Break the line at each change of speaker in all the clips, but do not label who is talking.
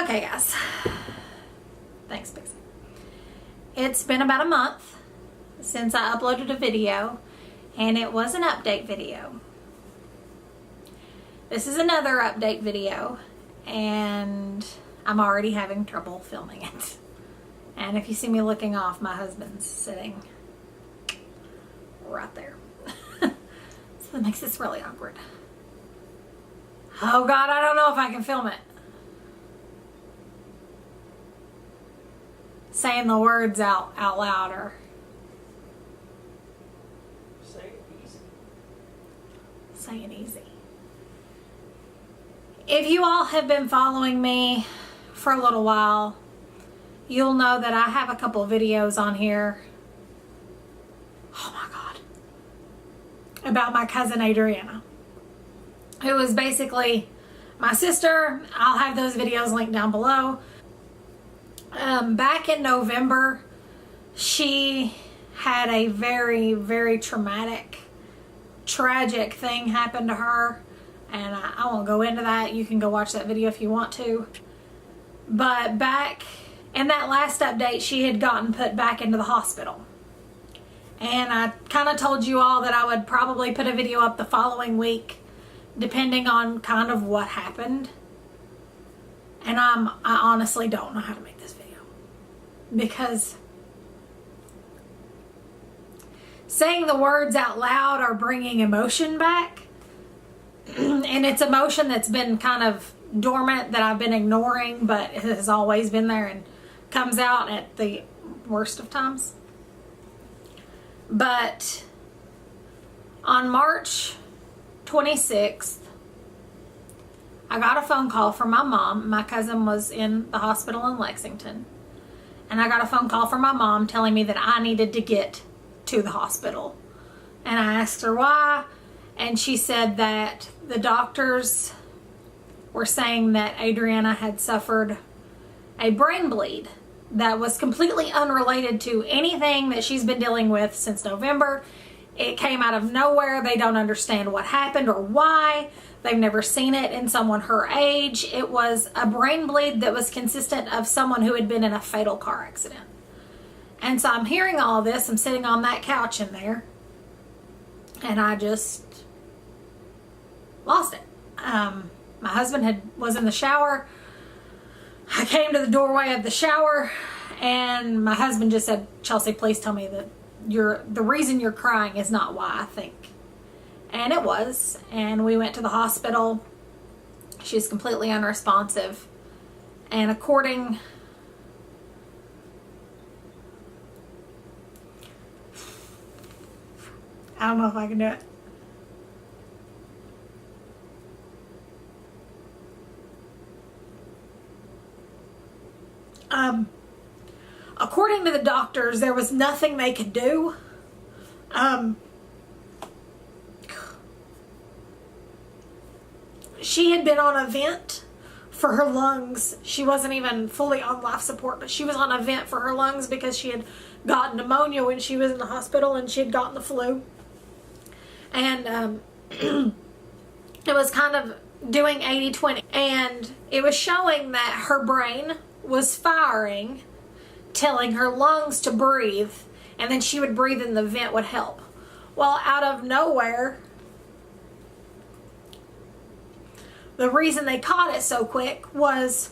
Okay, guys. Thanks, Pixie. It's been about a month since I uploaded a video, and it was an update video. This is another update video, and I'm already having trouble filming it. And if you see me looking off, my husband's sitting right there. So that makes this really awkward. Oh God, I don't know if I can film it. Saying the words out loud or
Say it easy.
say it easy. If you all have been following me for a little while, you'll know that I have a couple of videos on here. Oh my God. About my cousin Dranna, who is basically my sister. I'll have those videos linked down below. Back in November, she had a very, very traumatic, tragic thing happen to her. And I won't go into that. You can go watch that video if you want to. But back in that last update, she had gotten put back into the hospital. And I kind of told you all that I would probably put a video up the following week, depending on kind of what happened. And I honestly don't know how to make this video. Because saying the words out loud are bringing emotion back. And it's emotion that's been kind of dormant that I've been ignoring, but it has always been there and comes out at the worst of times. But on March 26th, I got a phone call from my mom. My cousin was in the hospital in Lexington. And I got a phone call from my mom telling me that I needed to get to the hospital. And I asked her why. And she said that the doctors were saying that Dranna had suffered a brain bleed that was completely unrelated to anything that she's been dealing with since November. It came out of nowhere. They don't understand what happened or why. They've never seen it in someone her age. It was a brain bleed that was consistent of someone who had been in a fatal car accident. And so I'm hearing all this. I'm sitting on that couch in there. And I just lost it. My husband was in the shower. I came to the doorway of the shower, and my husband just said, "Chelsea, please tell me that the reason you're crying is not why I think." And it was. And we went to the hospital. She's completely unresponsive. And according I don't know if I can do it. According to the doctors, there was nothing they could do. She had been on a vent for her lungs. She wasn't even fully on life support, but she was on a vent for her lungs because she had gotten pneumonia when she was in the hospital, and she had gotten the flu. And it was kind of doing 80-20. And it was showing that her brain was firing, telling her lungs to breathe, and then she would breathe and the vent would help. Well, out of nowhere, the reason they caught it so quick was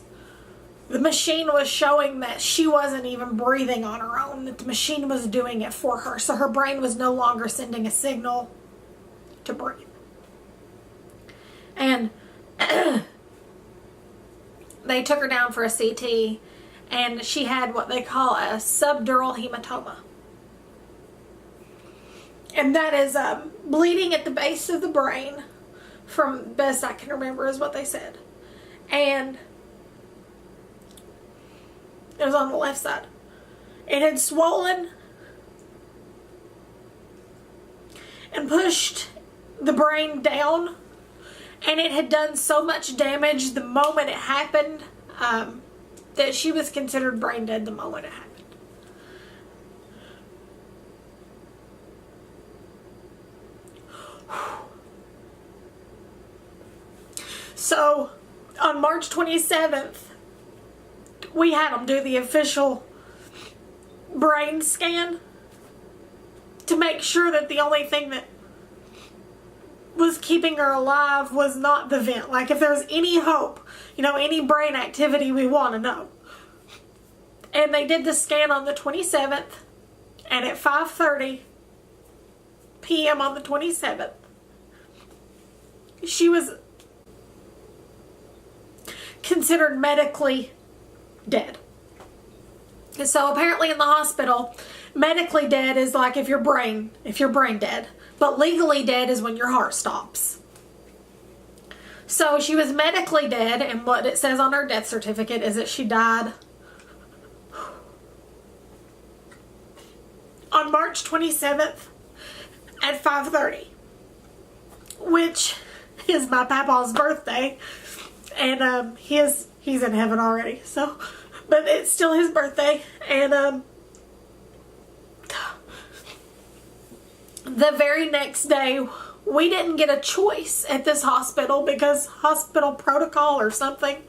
the machine was showing that she wasn't even breathing on her own, that the machine was doing it for her. So her brain was no longer sending a signal to breathe. And they took her down for a CT, and she had what they call a subdural hematoma. And that is bleeding at the base of the brain, from best I can remember is what they said. And it was on the left side. It had swollen and pushed the brain down, and it had done so much damage the moment it happened that she was considered brain dead the moment it happened. So on March 27th, we had them do the official brain scan to make sure that the only thing that was keeping her alive was not the vent. Like, if there's any hope, any brain activity, we want to know. And they did the scan on the 27th, and at 5:30 p.m. on the 27th, she was considered medically dead. So apparently in the hospital, medically dead is like if you're brain dead. But legally dead is when your heart stops. So she was medically dead, and what it says on her death certificate is that she died on March 27th at 5:30, which is my papa's birthday, and he's in heaven already. So, but it's still his birthday, and the very next day, we didn't get a choice at this hospital because hospital protocol or something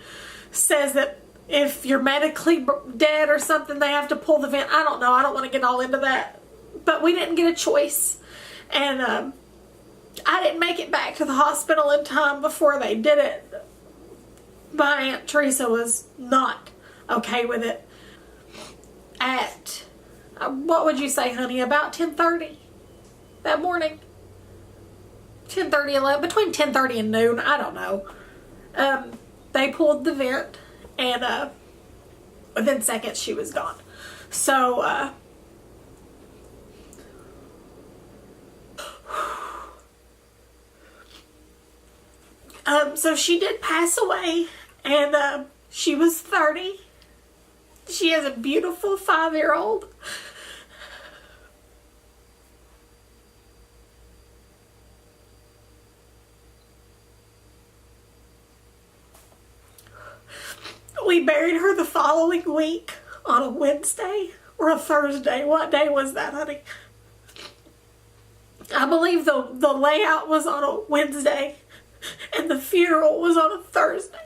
says that if you're medically dead or something, they have to pull the vent. I don't know. I don't want to get all into that. But we didn't get a choice. And I didn't make it back to the hospital in time before they did it. My Aunt Teresa was not okay with it. At, what would you say, honey, about 10:30 that morning? 10:30, 11, between 10:30 and noon, I don't know. They pulled the vent, and within seconds she was gone. So, so she did pass away, and she was 30. She has a beautiful 5-year-old. We buried her the following week on a Wednesday or a Thursday. What day was that, honey? I believe the layout was on a Wednesday and the funeral was on a Thursday.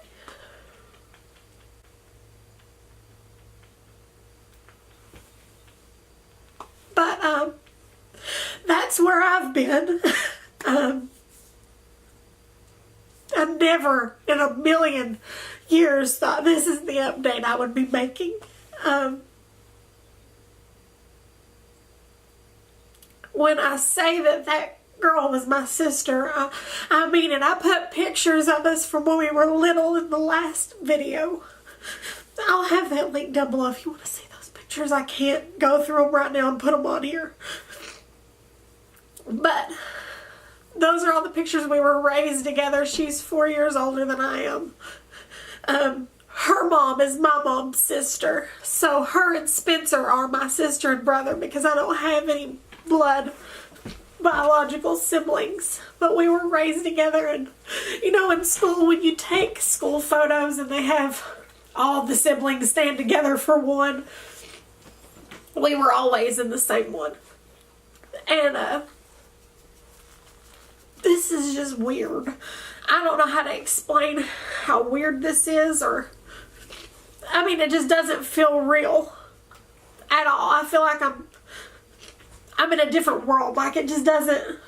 But that's where I've been. I never in a million years thought this is the update I would be making. When I say that girl was my sister, I mean it. I put pictures of us from when we were little in the last video. I'll have that link down below if you want to see those pictures. I can't go through them right now and put them on here. But those are all the pictures we were raised together. She's 4 years older than I am. Her mom is my mom's sister. So her and Spencer are my sister and brother because I don't have any blood biological siblings. But we were raised together, and in school when you take school photos and they have all the siblings stand together for one, we were always in the same one. And this is just weird. I don't know how to explain how weird this is, or I mean, it just doesn't feel real at all. I feel like I'm in a different world. Like, it just doesn't.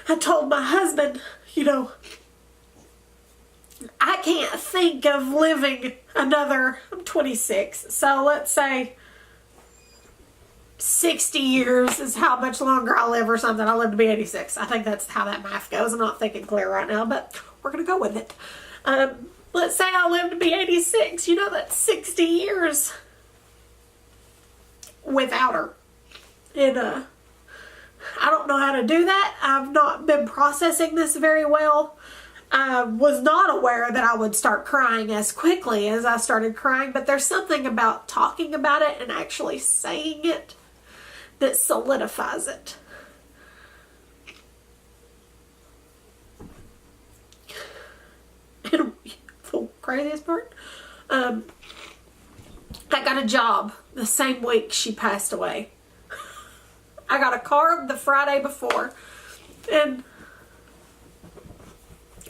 I told my husband, I can't think of living another, I'm 26, so let's say 60 years is how much longer I'll live or something. I'll live to be 86. I think that's how that math goes. I'm not thinking clear right now, but we're going to go with it. Let's say I live to be 86. That's 60 years without her. And I don't know how to do that. I've not been processing this very well. I was not aware that I would start crying as quickly as I started crying, but there's something about talking about it and actually saying it that solidifies it. And the craziest part, I got a job the same week she passed away. I got a card the Friday before, and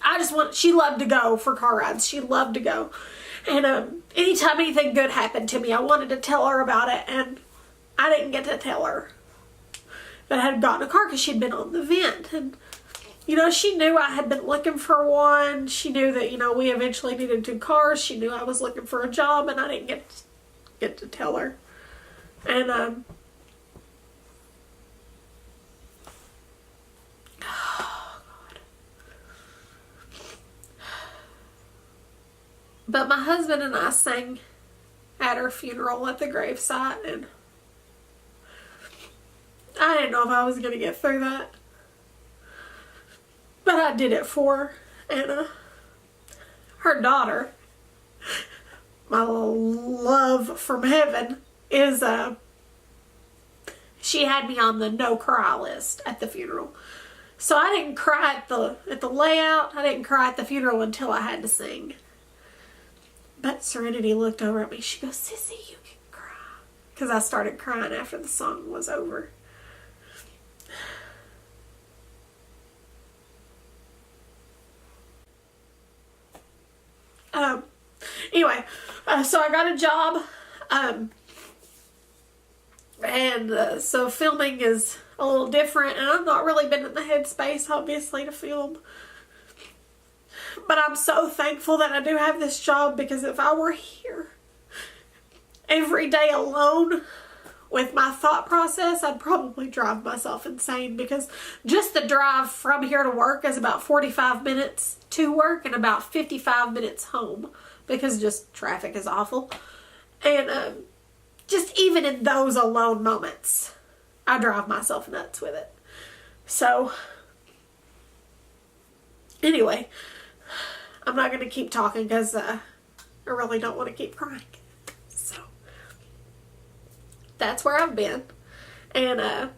I she loved to go for car rides. She loved to go. And anytime anything good happened to me, I wanted to tell her about it. And I didn't get to tell her that I had gotten a car because she'd been on the vent. And, you know, she knew I had been looking for one. She knew that, you know, we eventually needed 2 cars. She knew I was looking for a job, and I didn't get to tell her. And, oh, God. But my husband and I sang at her funeral at the gravesite, and I didn't know if I was going to get through that. But I did it for her. And her daughter, my love from heaven, is she had me on the no cry list at the funeral. So I didn't cry at the layout. I didn't cry at the funeral until I had to sing. But Serenity looked over at me. She goes, "Sissy, you can cry." Because I started crying after the song was over. Anyway, so I got a job, and so filming is a little different, and I've not really been in the headspace, obviously, to film. But I'm so thankful that I do have this job, because if I were here every day alone with my thought process, I'd probably drive myself insane, because just the drive from here to work is about 45 minutes to work and about 55 minutes home, because just traffic is awful. And just even in those alone moments, I drive myself nuts with it. So anyway, I'm not going to keep talking because I really don't want to keep crying. So that's where I've been. And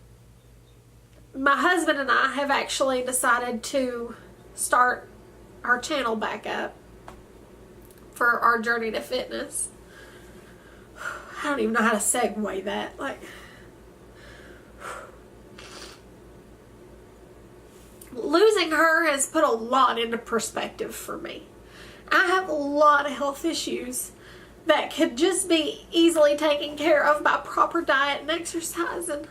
my husband and I have actually decided to start our channel back up for our journey to fitness. I don't even know how to segue that. Like, losing her has put a lot into perspective for me. I have a lot of health issues that could just be easily taken care of by proper diet and exercise. And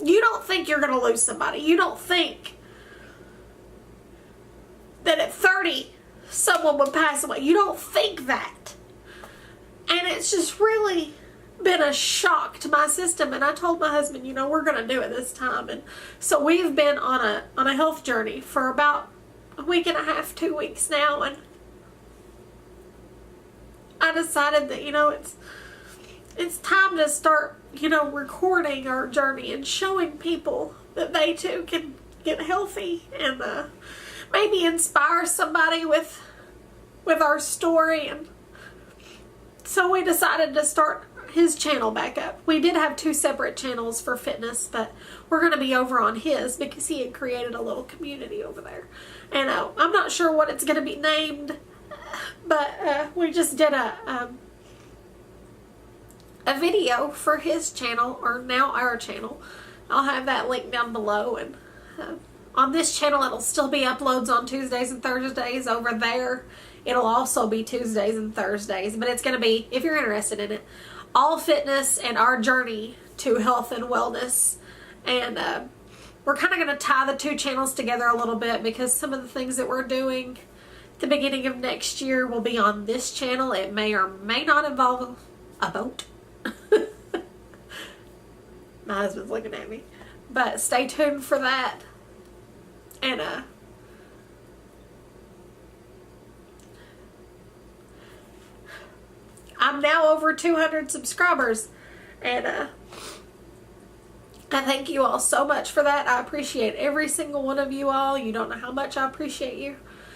you don't think you're going to lose somebody. You don't think that at 30 someone would pass away. You don't think that. And it's just really been a shock to my system. And I told my husband, you know, we're going to do it this time. And so we've been on a health journey for about a week and a half, 2 weeks now. And I decided that, you know, it's time to start, you know, recording our journey and showing people that they too can get healthy, and maybe inspire somebody with our story. And so we decided to start his channel back up. We did have 2 separate channels for fitness, but we're going to be over on his because he had created a little community over there. And I'm not sure what it's going to be named, but we just did a video for his channel, or now our channel. I'll have that link down below. And on this channel, it'll still be uploads on Tuesdays and Thursdays. Over there, it'll also be Tuesdays and Thursdays. But it's going to be, if you're interested in it, all fitness and our journey to health and wellness. And we're kind of going to tie the 2 channels together a little bit, because some of the things that we're doing at the beginning of next year will be on this channel. It may or may not involve a boat. My husband's looking at me. But stay tuned for that. And I'm now over 200 subscribers, and I thank you all so much for that. I appreciate every single one of you all. You don't know how much I appreciate you.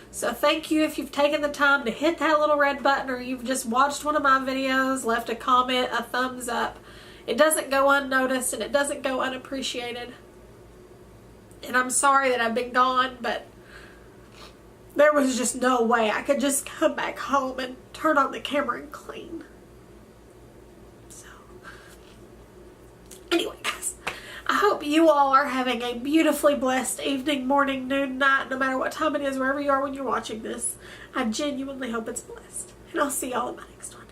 So thank you if you've taken the time to hit that little red button, or you've just watched one of my videos, left a comment, a thumbs up. It doesn't go unnoticed, and it doesn't go unappreciated. And I'm sorry that I've been gone, but there was just no way I could just come back home and turn on the camera and clean. So, anyway, guys, I hope you all are having a beautifully blessed evening, morning, noon, night, no matter what time it is, wherever you are when you're watching this. I genuinely hope it's blessed. And I'll see y'all in my next one.